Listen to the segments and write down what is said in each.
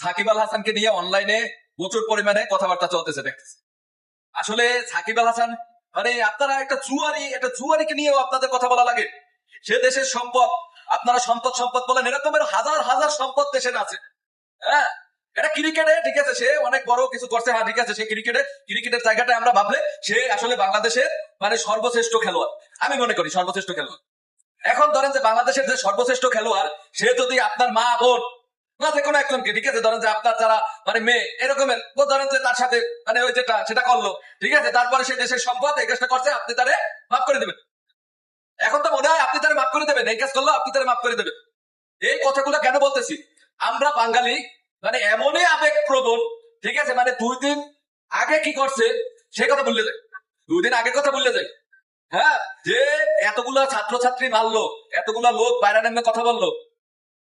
সাকিব আল হাসানকে নিয়ে অনলাইনে প্রচুর পরিমাণে কথাবার্তা চলতেছে দেখতেছে। আসলে সাকিব আল হাসান মানে আপনারা একটা জুয়ারিকে নিয়েও আপনাদের কথা বলা লাগে। সে দেশের সম্পদ, আপনারা সম্পদ সম্পদ বলেন, এরকমের হাজার হাজার সম্পদ দেশের আছে। হ্যাঁ, এটা ক্রিকেটে ঠিক আছে, সে অনেক বড় কিছু করছে, হ্যাঁ ঠিক আছে, সে ক্রিকেটের জায়গাটা আমরা ভাবলে সে আসলে বাংলাদেশের মানে সর্বশ্রেষ্ঠ খেলোয়াড়, আমি মনে করি সর্বশ্রেষ্ঠ খেলোয়াড়। এখন ধরেন যে বাংলাদেশের যে সর্বশ্রেষ্ঠ খেলোয়াড়, সে যদি আপনার মা বোন না যে কোনো একজনকে ঠিক আছে, ধরেন যে আপনার যারা মানে মেয়ে এরকমের ধরেন যে তার সাথে মানে ওই যেটা সেটা করলো ঠিক আছে, তারপরে সে দেশের সম্পদ এই কাজটা করছে, আপনি তারে মাফ করে দেবেন। এখন তো মনে হয় আপনি তারে মাফ করে দেবেন, এই কাজ করলো আপনি তারে মাফ করে দেবেন। এই কথাগুলো কেন বলতেছি, আমরা বাঙালি মানে এমনই আবেগ প্রবণ ঠিক আছে, মানে 2 দিন আগে কি করছে সে কথা ভুলে যায়, 2 দিন আগের কথা ভুলে যায়। হ্যাঁ, যে এতগুলা ছাত্রছাত্রী মারলো, এতগুলা লোক বাইরে নেমে কথা বললো,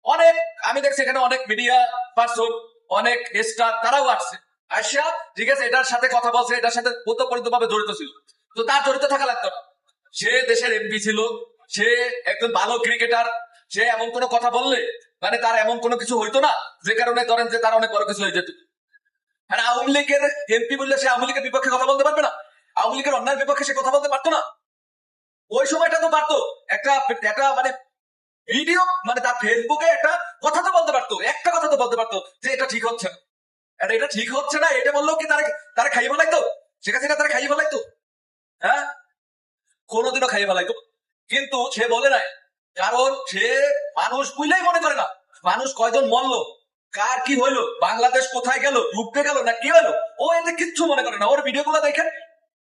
অনেক আমি দেখছি এখানে অনেক মিডিয়া পার্সন, অনেক স্টার তারাও আসছে, আসিয়া ঠিক আছে এটার সাথে কথা বলছে, এটার সাথে ওতপ্রোত ভাবে জড়িত ছিল। তো তার জড়িত থাকা লাগতো না, সে দেশের এমপি ছিল, সে একজন ভালো ক্রিকেটার, সে এমন কোনো কথা বললে মানে তার এমন কোনো কিছু হইতো না যে কারণে ধরেন যে তার অনেক বড় কিছু হয়ে যেত। আর আওয়ামী লীগের এমপি বললে সে আওয়ামী লীগের বিপক্ষে কথা বলতে পারবে না, আওয়ামী লীগের অন্যায়ের বিপক্ষে সে কথা বলতে পারতো না। ওই সময়টা তো পারতো, একটা একটা মানে ভিডিও মানে তার ফেসবুকে একটা কথা তো বলতে পারতো, একটা কথা তো বলতে পারতো যে এটা ঠিক হচ্ছে না, এটা ঠিক হচ্ছে না, এটা বললো কি তারা তারা খাইয়ে ফেলাইতো, শেখ হাসিনা তারা খাইয়ে ফেলাইতো? হ্যাঁ, কোনোদিনও খাইয়ে ফেলাইতো। কিন্তু সে বলে নাই, কারণ সে মানুষ বুঝলেই মনে করে না মানুষ কয়জন মরলো, কার কি হইলো, বাংলাদেশ কোথায় গেল, ডুবতে গেল না কি হলো, ও এতে কিচ্ছু মনে করে না। ওর ভিডিও গুলো দেখেন,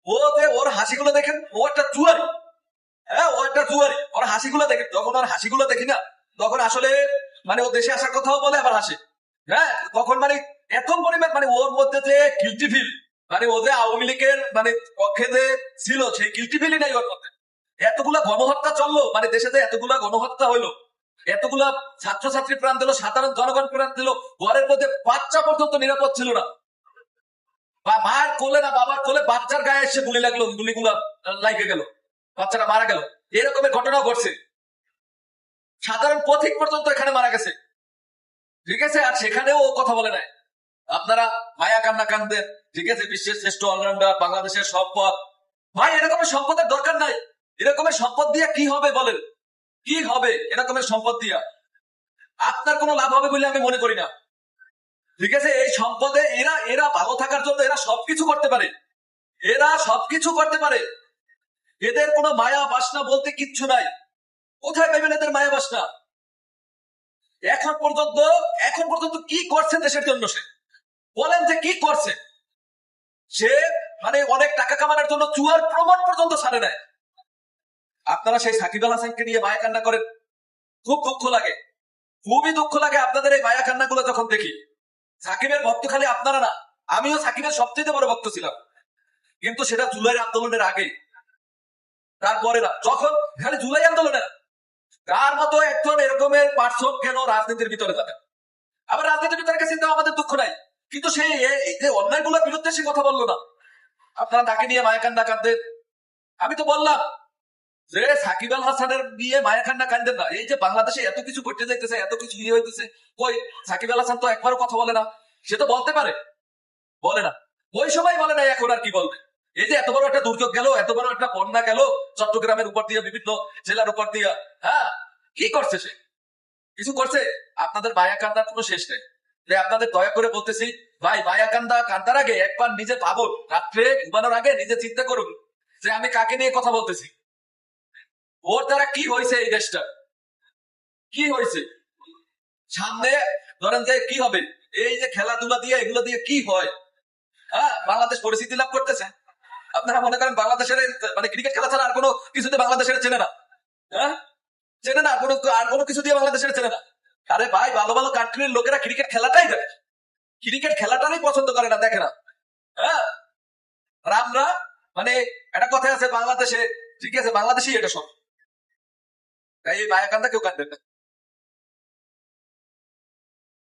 ও যে ওর হাসিগুলো দেখেন, ও একটা জুয়ারি। হ্যাঁ, ও একটা জুয়ারি, ওর হাসিগুলো দেখেন, যখন ওর হাসিগুলো দেখি না তখন আসলে মানে ও দেশে আসার কথাও বলে আবার হাসে। হ্যাঁ, তখন মানে এত পরিমাণ মানে ওর মধ্যে যে গিল্টি ফিল, মানে ও যে আওয়ামী লীগের মানে পক্ষে যে ছিল সেই গিল্টি ফিলই নাই ওর মধ্যে। এতগুলা গণহত্যা চললো, মানে দেশে যে এতগুলা গণহত্যা হইলো, এতগুলা ছাত্রছাত্রী প্রাণ দিল, সাধারণ জনগণ প্রাণ দিল, ঘরের মধ্যে বাচ্চা পর্যন্ত নিরাপদ ছিল না, বা মার কোলে না বাবার কোলে বাচ্চার গায়ে এসে গুলি লাগলো, গুলিগুলা লাগে গেল, বাচ্চারা মারা গেল, এরকমের ঘটনাও ঘটছে। সাধারণ পথিক পর্যন্ত এখানে মারা গেছে, ঠিক আছে, আর সেখানেও ও কথা বলে নাই। আপনারা মায়া কান্না কান্দেন, ঠিক আছে, বিশ্বের শ্রেষ্ঠ অলরাউন্ডার, বাংলাদেশের সম্পদ। ভাই এরকমের সম্পদের দরকার নাই, এরকমের সম্পদ দিয়ে কি হবে বলেন, কি হবে এরকমের সম্পদ দিয়া? আপনার কোনো লাভ হবে বলে আমি মনে করি না, ঠিক আছে। এই সম্পদে এরা এরা ভালো থাকার জন্য এরা সবকিছু করতে পারে, এরা সবকিছু করতে পারে, এদের কোনো মায়া বাসনা বলতে কিচ্ছু নাই। কোথায় পাইবেন এদের মায়া বাসনা? এখন পর্যন্ত কি করছে দেশের জন্য? সে বলেন যে কি করছে? সে মানে অনেক টাকা কামানোর জন্য চুয়ার প্রমাণ পর্যন্ত ছাড়ে নেয়। আপনারা সেই সাকিব আল হাসানকে নিয়ে মায়া কান্না করেন, খুব দুঃখ লাগে, খুবই দুঃখ লাগে আপনাদের এই মায়া কান্না গুলো যখন দেখি। সাকিবের ভক্ত খালি আপনারা না, আমিও সাকিবের সবচেয়ে বড় ভক্ত ছিলাম, কিন্তু সেটা জুলাই আন্দোলনের আগে, তারপরে না, যখন খালি জুলাই আন্দোলনের তার মতো একজন এরকমের পার্সন কেন রাজনীতির ভিতরে যাবে? আবার রাজনীতির ভিতরে গেছে কিন্তু আমাদের দুঃখ নাই, কিন্তু সে এই যে অন্যায় গুলোর বিরুদ্ধে সে কথা বললো না। আপনারা তাকে নিয়ে মায়া কান্না কাঁদেন। আমি তো বললাম যে সাকিব আল হাসানের নিয়ে মায়া কান্না কাঁদেন না, এই যে বাংলাদেশে এত কিছু ঘটতে যাইতেছে, এত কিছু ইয়ে হইতেছে, কই সাকিব আল হাসান তো একবারও কথা বলে না। সে তো বলতে পারে, বলে না, ওই সময় বলে না, এখন আর কি বলবে? এই যে এত বড় একটা দুর্যোগ গেল, এত বড় একটা বন্যা গেল চট্টগ্রামের উপর দিয়ে, বিভিন্ন জেলার উপর দিয়ে, হ্যাঁ, কি করছে সে? কিছু করছে? আপনাদের মায়া কান্দার কোনো শেষ নেই। যে আপনাদের দয়া করে বলতেছি, ভাই মায়া কান্দার আগে একবার নিজে ভাবুন, রাত্রে ঘুমানোর আগে নিজে চিন্তা করুন যে আমি কাকে নিয়ে কথা বলতেছি, ওর দ্বারা কি হয়েছে, এই দেশটা কি হয়েছে, সামনে ধরেন যে কি হবে, এই যে খেলাধুলা দিয়ে এগুলো দিয়ে কি হয়। হ্যাঁ, বাংলাদেশ পরিস্থিতি লাভ করতেছে। আপনারা মনে করেন বাংলাদেশের মানে ক্রিকেট খেলা ছাড়া আর কোনো কিছুতে বাংলাদেশের চেনে না? হ্যাঁ, চেনে না, আর কোনো কিছু দিয়ে বাংলাদেশের চেনে না। আরে ভাই, ভালো ভালো কান্ট্রির লোকেরা ক্রিকেট খেলাটাই দেখে, ক্রিকেট খেলাটারই পছন্দ করে না, দেখে না। হ্যাঁ, আর আমরা মানে একটা কথা আছে বাংলাদেশে, ঠিক আছে, বাংলাদেশই এটা সব, তাই এই মায়া কান্দা কেউ কাঁদবে না।